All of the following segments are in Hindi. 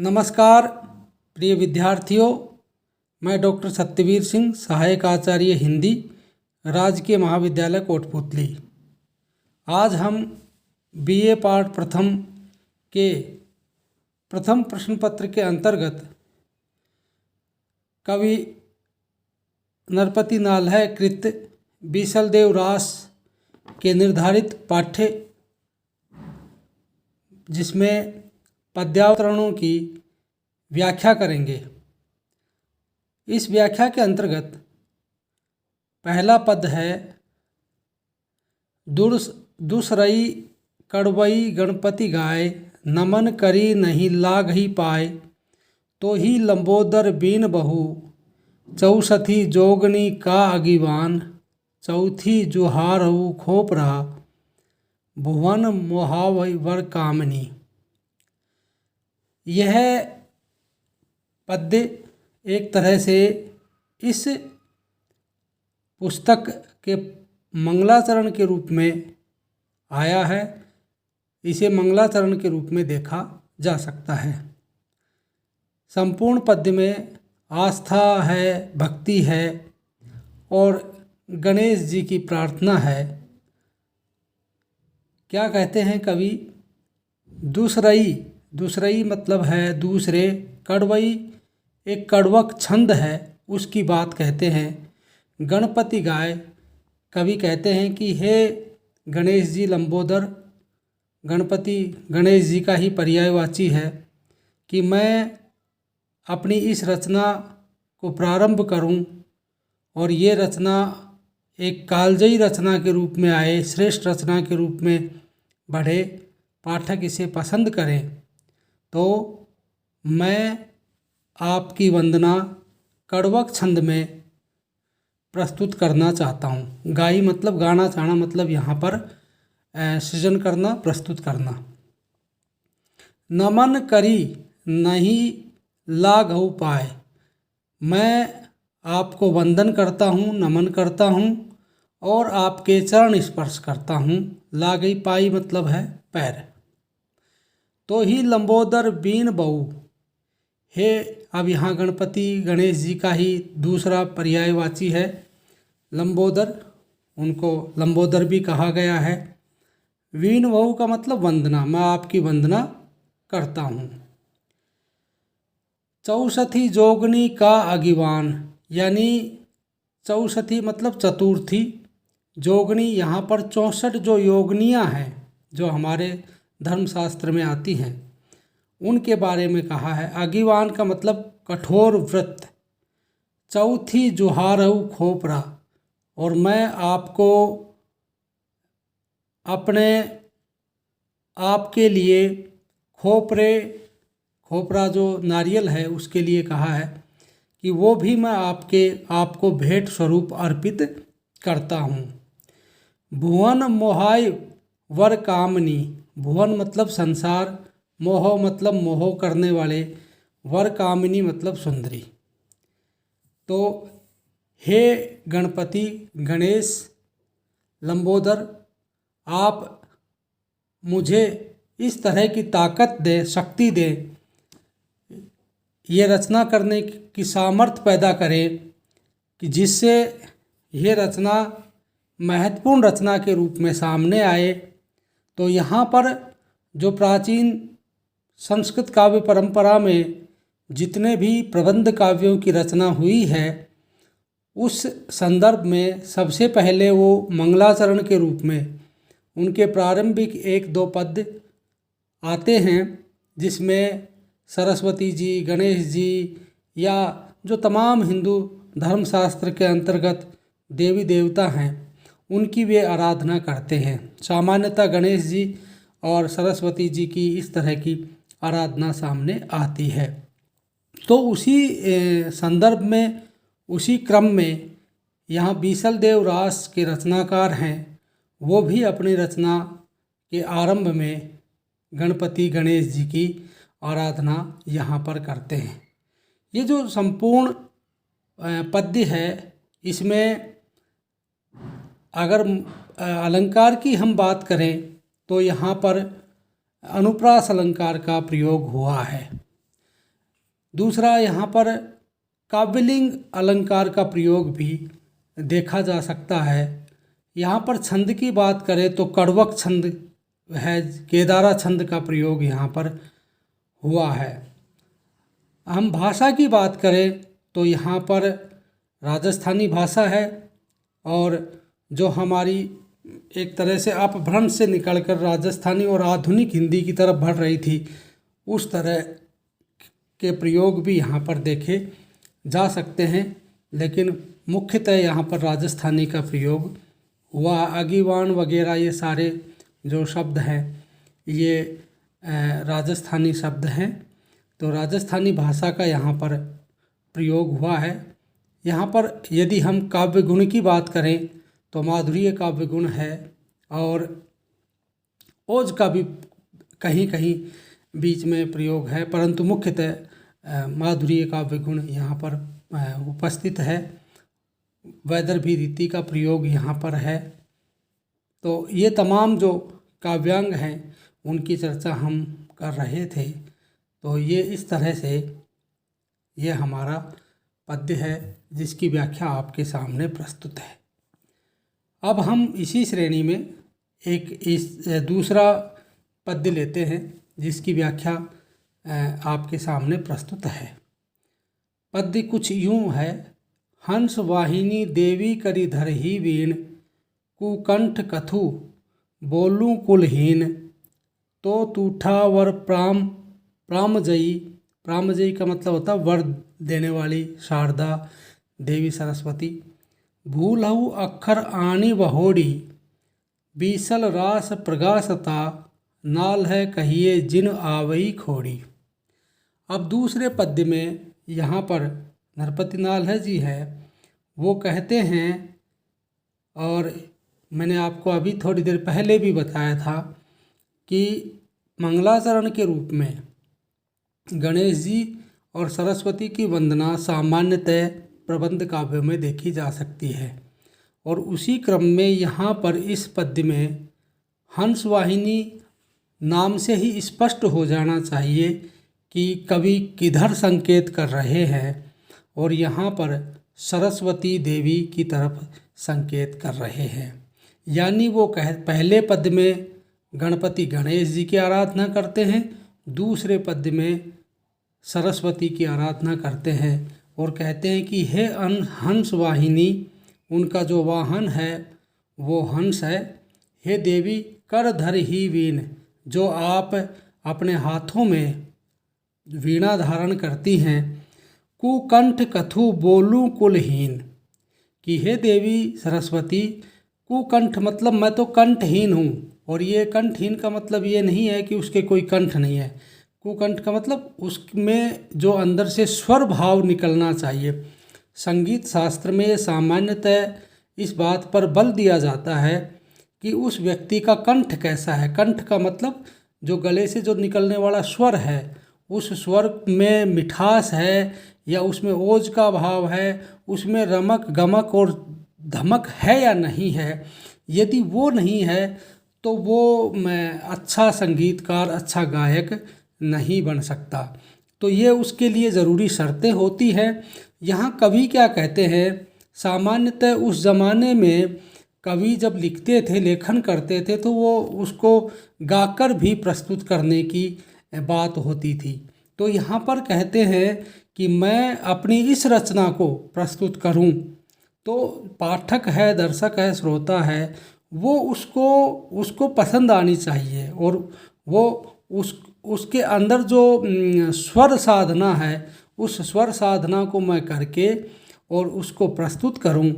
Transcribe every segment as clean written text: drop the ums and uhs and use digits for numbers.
नमस्कार प्रिय विद्यार्थियों, मैं डॉक्टर सत्यवीर सिंह, सहायक आचार्य हिंदी, राजकीय महाविद्यालय कोटपुतली। आज हम बीए पाठ प्रथम के प्रथम प्रश्न पत्र के अंतर्गत कवि नरपति नाल्हे कृत बीसलदेव रास के निर्धारित पाठ्य जिसमें पद्यावतरणों की व्याख्या करेंगे। इस व्याख्या के अंतर्गत पहला पद है दुसरई कड़वई गणपति गाय, नमन करी नहीं लाग ही पाए, तो ही लंबोदर बीन बहू, चौसथी जोगनी का अगिवान, चौथी जुहारहु खोप रहा, भुवन मोहावर कामनी। यह पद्य एक तरह से इस पुस्तक के मंगलाचरण के रूप में आया है। इसे मंगलाचरण के रूप में देखा जा सकता है। संपूर्ण पद्य में आस्था है, भक्ति है और गणेश जी की प्रार्थना है। क्या कहते हैं कवि? दूसरई मतलब है दूसरे, कड़वई एक कड़वक छंद है, उसकी बात कहते हैं। गणपति गाय, कवि कहते हैं कि हे गणेश जी लंबोदर, गणपति गणेश जी का ही पर्यायवाची है कि मैं अपनी इस रचना को प्रारंभ करूं और ये रचना एक कालजयी रचना के रूप में आए, श्रेष्ठ रचना के रूप में बढ़े, पाठक इसे पसंद करें, तो मैं आपकी वंदना कड़वक छंद में प्रस्तुत करना चाहता हूँ। गाई मतलब गाना, चाहना मतलब यहाँ पर सृजन करना, प्रस्तुत करना। नमन करी नहीं लाघव पाए, मैं आपको वंदन करता हूँ, नमन करता हूँ और आपके चरण स्पर्श करता हूँ। लागई पाई मतलब है पैर। तो ही लंबोदर बीन बहू, हे, अब यहाँ गणपति गणेश जी का ही दूसरा पर्यायवाची है लंबोदर, उनको लंबोदर भी कहा गया है। वीण बहू का मतलब वंदना, मैं आपकी वंदना करता हूँ। चौसथी जोगनी का अगिवान, यानी चौसथी मतलब चतुर्थी, जोगनी यहाँ पर 64 जो योगनियाँ हैं जो हमारे धर्मशास्त्र में आती हैं उनके बारे में कहा है। अगिवान का मतलब कठोर व्रत। चौथी जुहारहु खोपरा, और मैं आपको अपने आपके लिए खोपरा जो नारियल है उसके लिए कहा है कि वो भी मैं आपको भेंट स्वरूप अर्पित करता हूँ। भुवन मोहाय वर कामनी, भुवन मतलब संसार, मोह मतलब मोह करने वाले, वर कामिनी मतलब सुंदरी। तो हे गणपति गणेश लंबोदर, आप मुझे इस तरह की ताकत दे, शक्ति दे, ये रचना करने की सामर्थ्य पैदा करें कि जिससे ये रचना महत्वपूर्ण रचना के रूप में सामने आए। तो यहाँ पर जो प्राचीन संस्कृत काव्य परंपरा में जितने भी प्रबंध काव्यों की रचना हुई है उस संदर्भ में सबसे पहले वो मंगलाचरण के रूप में उनके प्रारंभिक 1-2 पद्य आते हैं, जिसमें सरस्वती जी, गणेश जी या जो तमाम हिंदू धर्मशास्त्र के अंतर्गत देवी देवता हैं उनकी वे आराधना करते हैं। सामान्यतः गणेश जी और सरस्वती जी की इस तरह की आराधना सामने आती है। तो उसी संदर्भ में, उसी क्रम में यहाँ बीसलदेव रास के रचनाकार हैं, वो भी अपनी रचना के आरंभ में गणपति गणेश जी की आराधना यहाँ पर करते हैं। ये जो संपूर्ण पद्य है इसमें अगर अलंकार की हम बात करें तो यहाँ पर अनुप्रास अलंकार का प्रयोग हुआ है। दूसरा, यहाँ पर काव्यलिंग अलंकार का प्रयोग भी देखा जा सकता है। यहाँ पर छंद की बात करें तो कड़वक छंद है, केदारा छंद का प्रयोग यहाँ पर हुआ है। हम भाषा की बात करें तो यहाँ पर राजस्थानी भाषा है, और जो हमारी एक तरह से अपभ्रंश से निकलकर राजस्थानी और आधुनिक हिंदी की तरफ बढ़ रही थी, उस तरह के प्रयोग भी यहाँ पर देखे जा सकते हैं। लेकिन मुख्यतः यहाँ पर राजस्थानी का प्रयोग हुआ। अगीवान वगैरह ये सारे जो शब्द हैं ये राजस्थानी शब्द हैं। तो राजस्थानी भाषा का यहाँ पर प्रयोग हुआ है। यहाँ पर यदि हम काव्य गुण की बात करें तो माधुर्य काव्य गुण है, और ओज का भी कहीं कहीं बीच में प्रयोग है, परंतु मुख्यतः माधुर्य काव्य गुण यहाँ पर उपस्थित है। वैदर्भी रीति का प्रयोग यहाँ पर है। तो ये तमाम जो काव्यांग हैं उनकी चर्चा हम कर रहे थे। तो ये इस तरह से ये हमारा पद्य है जिसकी व्याख्या आपके सामने प्रस्तुत है। अब हम इसी श्रेणी में इस दूसरा पद्य लेते हैं जिसकी व्याख्या आपके सामने प्रस्तुत है। पद्य कुछ यूँ है। हंस वाहिनी देवी करी धरही वीण, कुकंठ कथु बोलूं कुलहीन, तो तूठा वर प्रामजयी। प्रामजयी का मतलब होता वर देने वाली शारदा देवी सरस्वती। भूलहु अक्षर आनी बहोड़ी, बीसल रास प्रगासता, नाल है कहिए जिन आवई खोड़ी। अब दूसरे पद्य में यहाँ पर नरपति नाल जी है, वो कहते हैं, और मैंने आपको अभी थोड़ी देर पहले भी बताया था कि मंगलाचरण के रूप में गणेश जी और सरस्वती की वंदना सामान्यतः प्रबंध काव्यों में देखी जा सकती है। और उसी क्रम में यहाँ पर इस पद्य में हंस वाहिनी नाम से ही स्पष्ट हो जाना चाहिए कि कवि किधर संकेत कर रहे हैं, और यहाँ पर सरस्वती देवी की तरफ संकेत कर रहे हैं। यानी वो पहले पद्य में गणपति गणेश जी की आराधना करते हैं, दूसरे पद्य में सरस्वती की आराधना करते हैं, और कहते हैं कि हे हंस वाहिनी, उनका जो वाहन है वो हंस है। हे देवी कर धर ही वीण, जो आप अपने हाथों में वीणा धारण करती हैं। कुकंठ कथु बोलूं कुलहीन, कि हे देवी सरस्वती, कुकंठ मतलब मैं तो कंठहीन हूँ, और ये कंठहीन का मतलब ये नहीं है कि उसके कोई कंठ नहीं है। कुकंठ का मतलब उसमें जो अंदर से स्वर भाव निकलना चाहिए। संगीत शास्त्र में सामान्यतः इस बात पर बल दिया जाता है कि उस व्यक्ति का कंठ कैसा है। कंठ का मतलब जो गले से जो निकलने वाला स्वर है, उस स्वर में मिठास है या उसमें ओज का भाव है, उसमें रमक गमक और धमक है या नहीं है। यदि वो नहीं है तो वो अच्छा संगीतकार, अच्छा गायक नहीं बन सकता। तो ये उसके लिए ज़रूरी शर्तें होती हैं। यहाँ कवि क्या कहते हैं, सामान्यतः उस ज़माने में कवि जब लिखते थे, लेखन करते थे, तो वो उसको गाकर भी प्रस्तुत करने की बात होती थी। तो यहाँ पर कहते हैं कि मैं अपनी इस रचना को प्रस्तुत करूँ, तो पाठक है, दर्शक है, श्रोता है, वो उसको पसंद आनी चाहिए, और वो उसके अंदर जो स्वर साधना है, उस स्वर साधना को मैं करके और उसको प्रस्तुत करूं,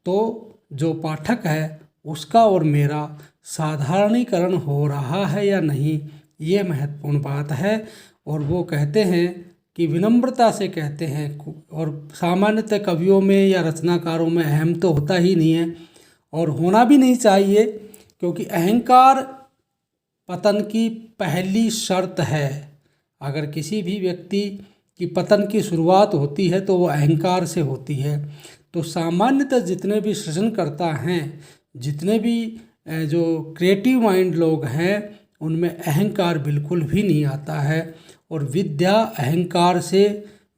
तो जो पाठक है उसका और मेरा साधारणीकरण हो रहा है या नहीं, ये महत्वपूर्ण बात है। और वो कहते हैं कि विनम्रता से कहते हैं, और सामान्यतः कवियों में या रचनाकारों में अहम तो होता ही नहीं है, और होना भी नहीं चाहिए, क्योंकि अहंकार पतन की पहली शर्त है। अगर किसी भी व्यक्ति की पतन की शुरुआत होती है तो वो अहंकार से होती है। तो सामान्यतः जितने भी सृजनकर्ता हैं, जितने भी जो क्रिएटिव माइंड लोग हैं, उनमें अहंकार बिल्कुल भी नहीं आता है। और विद्या अहंकार से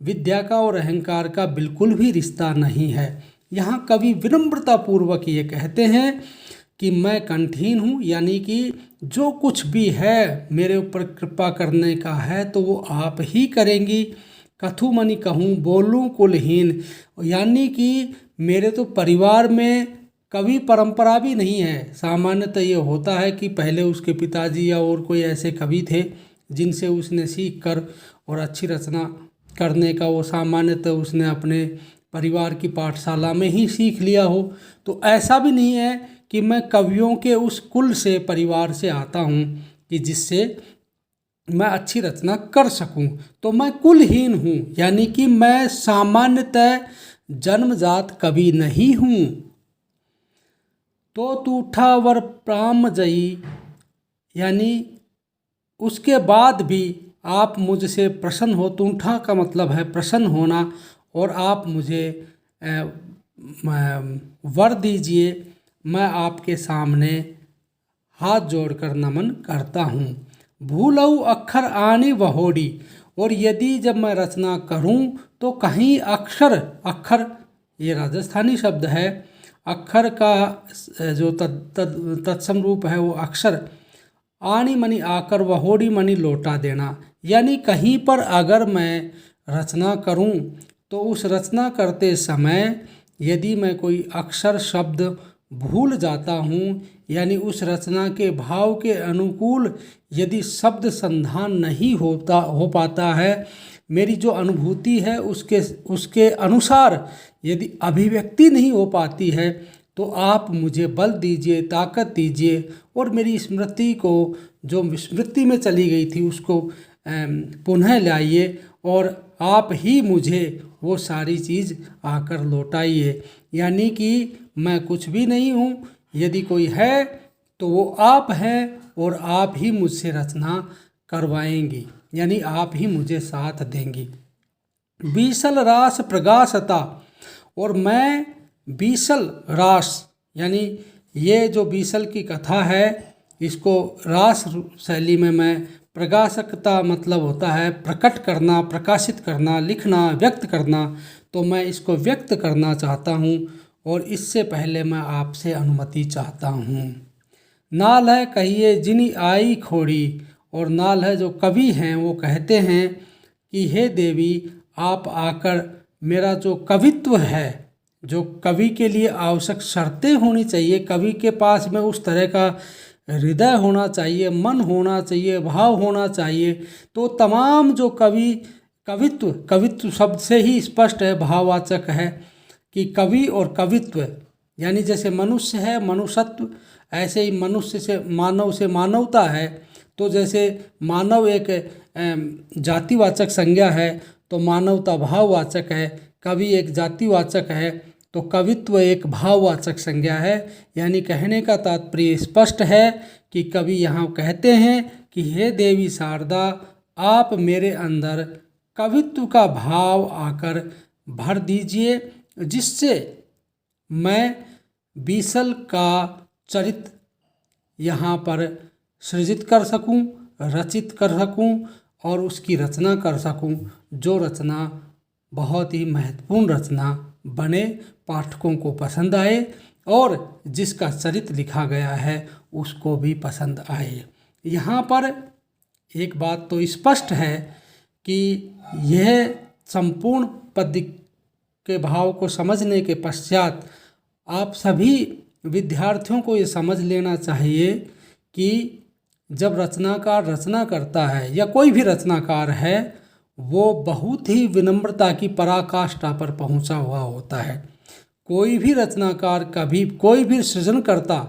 विद्या का और अहंकार का बिल्कुल भी रिश्ता नहीं है। यहाँ कवि विनम्रतापूर्वक ये कहते हैं कि मैं कंठहीन हूँ, यानी कि जो कुछ भी है मेरे ऊपर कृपा करने का है तो वो आप ही करेंगी। कथु मनि कहूँ बोलूँ कुलहीन, यानी कि मेरे तो परिवार में कवि परंपरा भी नहीं है। सामान्यतः ये होता है कि पहले उसके पिताजी या और कोई ऐसे कवि थे जिनसे उसने सीख कर और अच्छी रचना करने का वो सामान्यतः उसने अपने परिवार की पाठशाला में ही सीख लिया हो। तो ऐसा भी नहीं है कि मैं कवियों के उस कुल से परिवार से आता हूँ कि जिससे मैं अच्छी रचना कर सकूं। तो मैं कुलहीन हूँ, यानी कि मैं सामान्यतः जन्मजात कवि नहीं हूँ। तो तूठा वर प्राम जई, यानी उसके बाद भी आप मुझसे प्रसन्न हो। तूठा का मतलब है प्रसन्न होना, और आप मुझे वर दीजिए, मैं आपके सामने हाथ जोड़कर नमन करता हूँ। भूलऊ अक्षर आनी वहोड़ी, और यदि जब मैं रचना करूँ तो कहीं अक्षर ये राजस्थानी शब्द है, अक्षर का जो तत्सम रूप है वो अक्षर, आनी मनी आकर वहोड़ी मनी लौटा देना, यानी कहीं पर अगर मैं रचना करूं तो उस रचना करते समय यदि मैं कोई अक्षर शब्द भूल जाता हूं, यानी उस रचना के भाव के अनुकूल यदि शब्द संधान नहीं हो पाता है, मेरी जो अनुभूति है उसके अनुसार यदि अभिव्यक्ति नहीं हो पाती है, तो आप मुझे बल दीजिए, ताकत दीजिए, और मेरी स्मृति को जो स्मृति में चली गई थी उसको पुनः लाइए, और आप ही मुझे वो सारी चीज़ आकर लौटाइए। यानी कि मैं कुछ भी नहीं हूँ, यदि कोई है तो वो आप हैं, और आप ही मुझसे रचना करवाएंगी, यानी आप ही मुझे साथ देंगी। बीसल रास प्रगासता, और मैं बीसल रास, यानी ये जो बीसल की कथा है इसको रास शैली में मैं, प्रकाशकता मतलब होता है प्रकट करना, प्रकाशित करना, लिखना, व्यक्त करना, तो मैं इसको व्यक्त करना चाहता हूँ, और इससे पहले मैं आपसे अनुमति चाहता हूँ। नाल है कहिए जिनी आई खोड़ी, और नाल है जो कवि हैं वो कहते हैं कि हे देवी आप आकर मेरा जो कवित्व है, जो कवि के लिए आवश्यक शर्तें होनी चाहिए, कवि के पास में उस तरह का हृदय होना चाहिए, मन होना चाहिए, भाव होना चाहिए, तो तमाम जो कवित्व शब्द से ही स्पष्ट है, भाववाचक है कि कवि और कवित्व, यानी जैसे मनुष्य है मनुष्यत्व, ऐसे ही मनुष्य से मानवता है। तो जैसे मानव एक जातिवाचक संज्ञा है तो मानवता भाववाचक है, कवि एक जातिवाचक है तो कवित्व एक भाववाचक संज्ञा है। यानी कहने का तात्पर्य स्पष्ट है कि कवि यहाँ कहते हैं कि हे देवी शारदा आप मेरे अंदर कवित्व का भाव आकर भर दीजिए, जिससे मैं बीसल का चरित्र यहाँ पर सृजित कर सकूं, रचित कर सकूं और उसकी रचना कर सकूं, जो रचना बहुत ही महत्वपूर्ण रचना बने, पाठकों को पसंद आए और जिसका चरित्र लिखा गया है उसको भी पसंद आए। यहाँ पर एक बात तो स्पष्ट है कि यह संपूर्ण पद्य के भाव को समझने के पश्चात आप सभी विद्यार्थियों को ये समझ लेना चाहिए कि जब रचनाकार रचना करता है या कोई भी रचनाकार है वो बहुत ही विनम्रता की पराकाष्ठा पर पहुंचा हुआ होता है। कोई भी रचनाकार कभी, कोई भी सृजनकर्ता,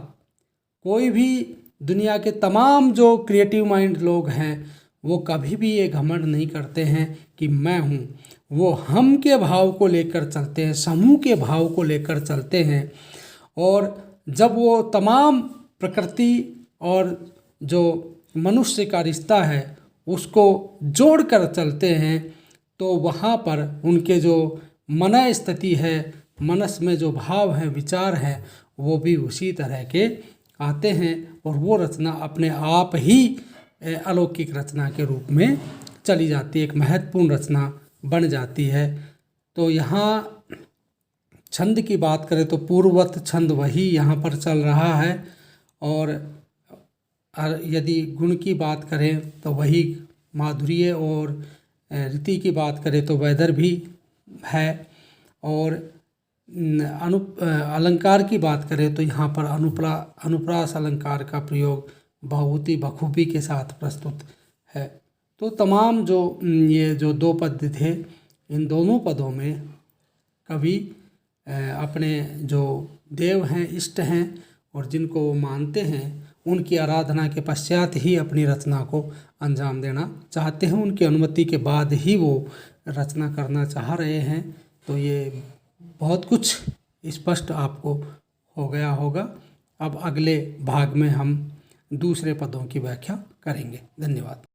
कोई भी दुनिया के तमाम जो क्रिएटिव माइंड लोग हैं वो कभी भी ये घमंड नहीं करते हैं कि मैं हूँ। वो हम के भाव को लेकर चलते हैं, समूह के भाव को लेकर चलते हैं, और जब वो तमाम प्रकृति और जो मनुष्य का रिश्ता है उसको जोड़कर चलते हैं, तो वहाँ पर उनके जो मन स्थिति है, मनस में जो भाव हैं, विचार हैं, वो भी उसी तरह के आते हैं और वो रचना अपने आप ही अलौकिक रचना के रूप में चली जाती है, एक महत्वपूर्ण रचना बन जाती है। तो यहाँ छंद की बात करें तो पूर्ववत छंद वही यहाँ पर चल रहा है, और यदि गुण की बात करें तो वही माधुर्य, और रीति की बात करें तो वैदर्भी है, और अलंकार की बात करें तो यहाँ पर अनुप्रास अलंकार का प्रयोग बहुत ही बखूबी के साथ प्रस्तुत है। तो तमाम जो ये जो दो पद थे, इन दोनों पदों में कवि अपने जो देव हैं, इष्ट हैं, और जिनको वो मानते हैं, उनकी आराधना के पश्चात ही अपनी रचना को अंजाम देना चाहते हैं। उनकी अनुमति के बाद ही वो रचना करना चाह रहे हैं। तो ये बहुत कुछ स्पष्ट आपको हो गया होगा। अब अगले भाग में हम दूसरे पदों की व्याख्या करेंगे। धन्यवाद।